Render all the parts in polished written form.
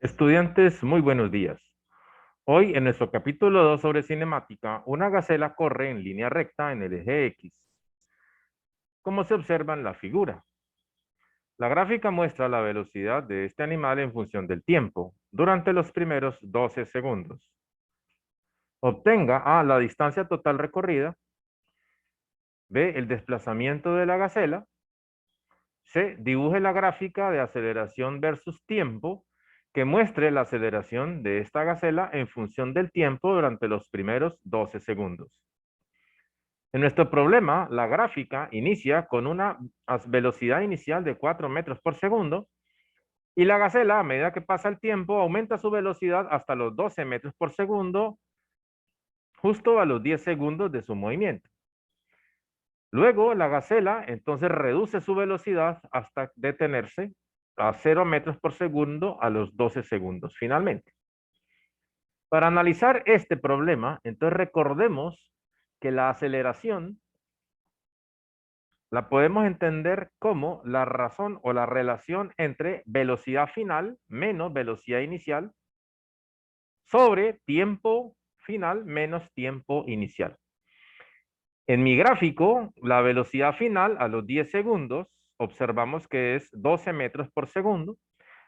Estudiantes, muy buenos días. Hoy, en nuestro capítulo 2 sobre cinemática, una gacela corre en línea recta en el eje X, como se observa en la figura. La gráfica muestra la velocidad de este animal en función del tiempo, durante los primeros 12 segundos. Obtenga A la distancia total recorrida, B el desplazamiento de la gacela, C dibuje la gráfica de aceleración versus tiempo que muestre la aceleración de esta gacela en función del tiempo durante los primeros 12 segundos. En nuestro problema, la gráfica inicia con una velocidad inicial de 4 metros por segundo y la gacela, a medida que pasa el tiempo, aumenta su velocidad hasta los 12 metros por segundo, justo a los 10 segundos de su movimiento. Luego, la gacela entonces reduce su velocidad hasta detenerse a 0 metros por segundo a los 12 segundos finalmente. Para analizar este problema, entonces recordemos que la aceleración la podemos entender como la razón o la relación entre velocidad final menos velocidad inicial sobre tiempo final menos tiempo inicial. En mi gráfico, la velocidad final a los 10 segundos, observamos que es 12 metros por segundo.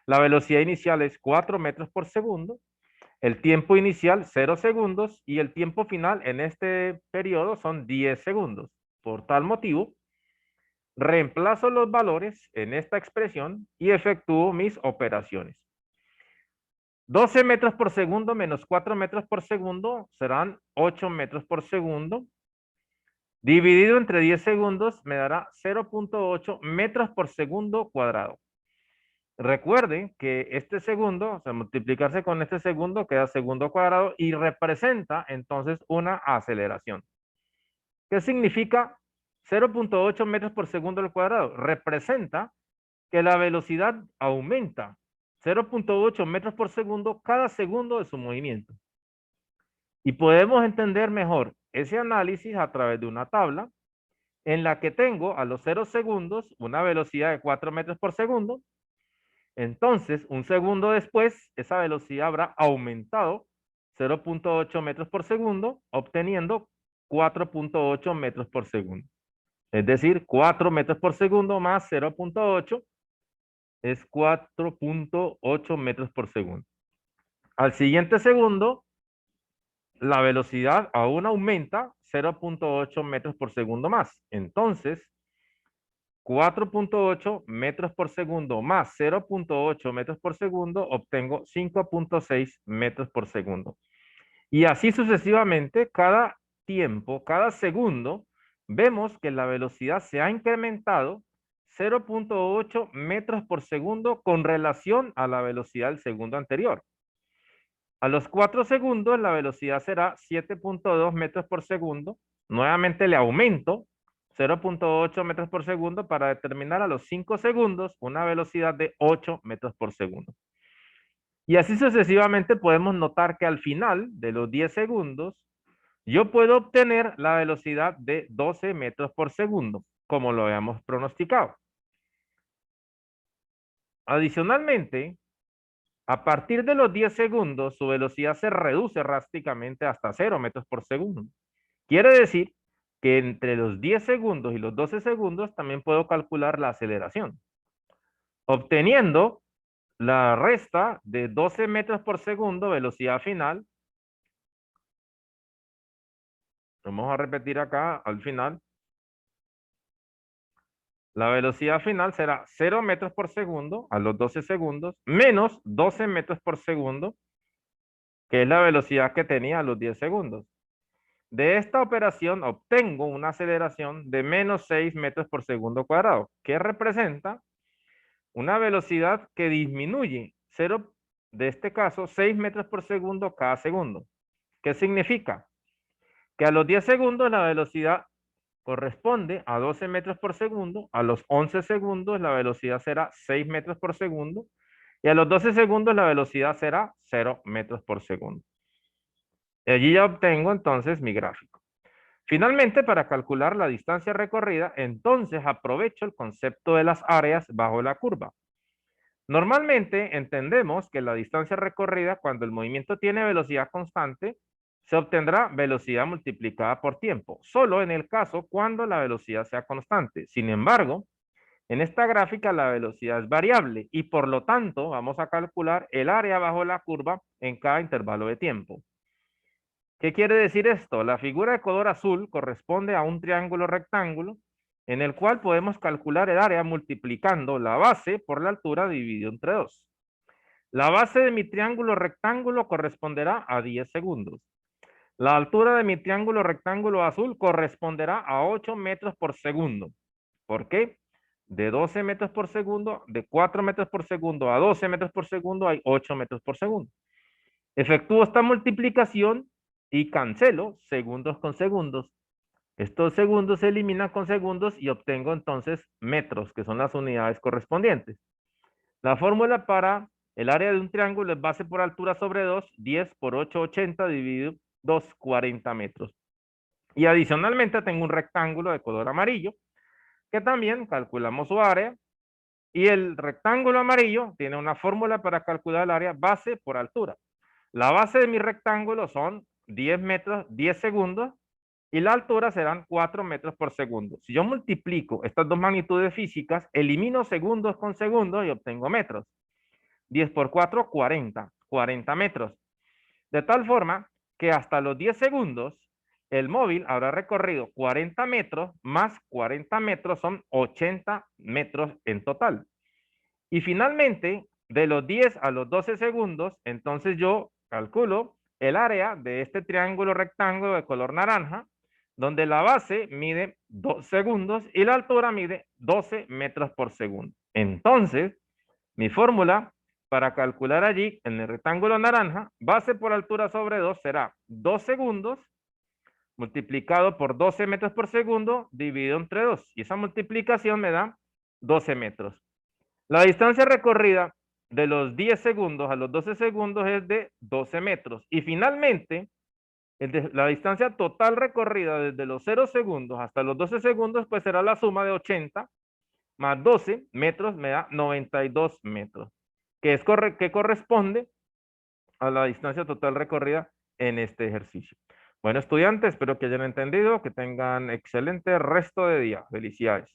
La velocidad inicial es 4 metros por segundo. El tiempo inicial 0 segundos y el tiempo final en este periodo son 10 segundos. Por tal motivo, reemplazo los valores en esta expresión y efectúo mis operaciones. 12 metros por segundo menos 4 metros por segundo serán 8 metros por segundo. Dividido entre 10 segundos me dará 0.8 metros por segundo cuadrado. Recuerden que este segundo, o sea, multiplicarse con este segundo queda segundo cuadrado y representa entonces una aceleración. ¿Qué significa 0.8 metros por segundo al cuadrado? Representa que la velocidad aumenta 0.8 metros por segundo cada segundo de su movimiento. Y podemos entender mejor ese análisis a través de una tabla en la que tengo a los 0 segundos una velocidad de 4 metros por segundo. Entonces, un segundo después, esa velocidad habrá aumentado 0.8 metros por segundo, obteniendo 4.8 metros por segundo. Es decir, 4 metros por segundo más 0.8 es 4.8 metros por segundo. Al siguiente segundo, la velocidad aún aumenta 0.8 metros por segundo más. Entonces, 4.8 metros por segundo más 0.8 metros por segundo, obtengo 5.6 metros por segundo. Y así sucesivamente, cada tiempo, cada segundo, vemos que la velocidad se ha incrementado 0.8 metros por segundo con relación a la velocidad del segundo anterior. A los 4 segundos la velocidad será 7.2 metros por segundo. Nuevamente le aumento 0.8 metros por segundo para determinar a los 5 segundos una velocidad de 8 metros por segundo. Y así sucesivamente podemos notar que al final de los 10 segundos yo puedo obtener la velocidad de 12 metros por segundo, como lo habíamos pronosticado. Adicionalmente, a partir de los 10 segundos, su velocidad se reduce drásticamente hasta 0 metros por segundo. Quiere decir que entre los 10 segundos y los 12 segundos también puedo calcular la aceleración, obteniendo la resta de 12 metros por segundo, velocidad final. Vamos a repetir acá al final. La velocidad final será 0 metros por segundo a los 12 segundos, menos 12 metros por segundo, que es la velocidad que tenía a los 10 segundos. De esta operación obtengo una aceleración de menos 6 metros por segundo cuadrado, que representa una velocidad que disminuye 0, de este caso, 6 metros por segundo cada segundo. ¿Qué significa? Que a los 10 segundos la velocidad corresponde a 12 metros por segundo, a los 11 segundos la velocidad será 6 metros por segundo y a los 12 segundos la velocidad será 0 metros por segundo. Y allí ya obtengo entonces mi gráfico. Finalmente, para calcular la distancia recorrida, entonces aprovecho el concepto de las áreas bajo la curva. Normalmente entendemos que la distancia recorrida cuando el movimiento tiene velocidad constante se obtendrá velocidad multiplicada por tiempo, solo en el caso cuando la velocidad sea constante. Sin embargo, en esta gráfica la velocidad es variable y por lo tanto vamos a calcular el área bajo la curva en cada intervalo de tiempo. ¿Qué quiere decir esto? La figura de color azul corresponde a un triángulo rectángulo en el cual podemos calcular el área multiplicando la base por la altura dividido entre 2. La base de mi triángulo rectángulo corresponderá a 10 segundos. La altura de mi triángulo rectángulo azul corresponderá a 8 metros por segundo. ¿Por qué? De 12 metros por segundo, de 4 metros por segundo a 12 metros por segundo hay 8 metros por segundo. Efectúo esta multiplicación y cancelo segundos con segundos. Estos segundos se eliminan con segundos y obtengo entonces metros, que son las unidades correspondientes. La fórmula para el área de un triángulo es base por altura sobre 2, 10 por 8, 80 dividido 2, 40 metros. Y adicionalmente tengo un rectángulo de color amarillo, que también calculamos su área. Y el rectángulo amarillo tiene una fórmula para calcular el área base por altura. La base de mi rectángulo son 10 metros, 10 segundos, y la altura serán 4 metros por segundo. Si yo multiplico estas dos magnitudes físicas, elimino segundos con segundos y obtengo metros. 10 por 4, 40. 40 metros. De tal forma que hasta los 10 segundos, el móvil habrá recorrido 40 metros más 40 metros son 80 metros en total. Y finalmente, de los 10 a los 12 segundos, entonces yo calculo el área de este triángulo rectángulo de color naranja, donde la base mide 2 segundos y la altura mide 12 metros por segundo. Entonces, mi fórmula para calcular allí en el rectángulo naranja, base por altura sobre 2 será 2 segundos multiplicado por 12 metros por segundo dividido entre 2. Y esa multiplicación me da 12 metros. La distancia recorrida de los 10 segundos a los 12 segundos es de 12 metros. Y finalmente, la distancia total recorrida desde los 0 segundos hasta los 12 segundos, pues será la suma de 80 más 12 metros, me da 92 metros, que corresponde a la distancia total recorrida en este ejercicio. Bueno, estudiantes, espero que hayan entendido, que tengan excelente resto de día. Felicidades.